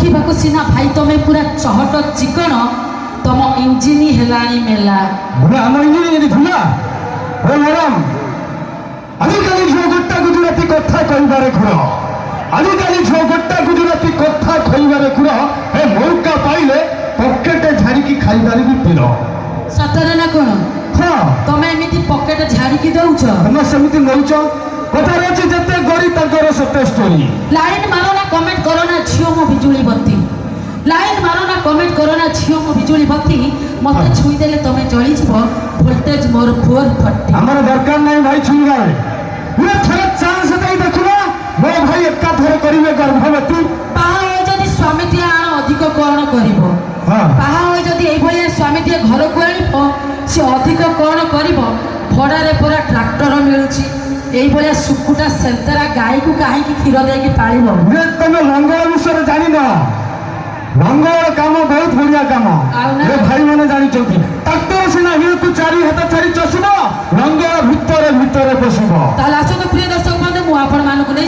देखा सीना भाई तुम्हें पूरा चहट चिकन तुम इंजिन हेलाणी मेला बोले आम इंजिन ये धुला हे मैडम आजिकाली झील गोटा गुजराती कथा कहबारे खुड़ आजिकाली झील गोटा गुजराती कथा कहबारे खुड़ हे मौका पाइले पकेट झाड़िकी खाइबारे भी पीर सतरे ना कौन हाँ तुम एमती पकेट झाड़िकी दौच तुम सेमती नौच कथार अच्छे जिते गरी तर सत्य स्टोरी लाइन मारो ना कमेंट करो ना झील मो बिजुली बत्ती लाइन मारो ना कमेंट करो ना झील मो बिजुली बत्ती मत छुईदेले तुम जली भोल्टेज मोर 430 आमर दरकार नहीं भाई छुईबार ये थोड़ा चांस दे देखुना मो भाई एका थरे करिवे गर्भवती पाहा जदि स्वामीटी आण अधिक कौन करिवो हाँ पाहा जदि एई भलिया स्वामीटी घर को आनिबो से अधिक कौन करिवो भड़ारे पूरा ट्रैक्टर मिलुची एई भलिया सुकुटा सेंतरा गाय को काहे की क्षीर देकी पालिबो ये तुम लंगड़ विषय जानी ना लंगड़ काम बहुत बढ़िया काम ये भाई मैंने जानी ट्रैक्टर सीना हिल तू चारि हाथ चारि चषिब लंगड़ भितर भितर पशिब ताले आसो तो प्रिय दर्शक बंधु मु आपण मानकु नै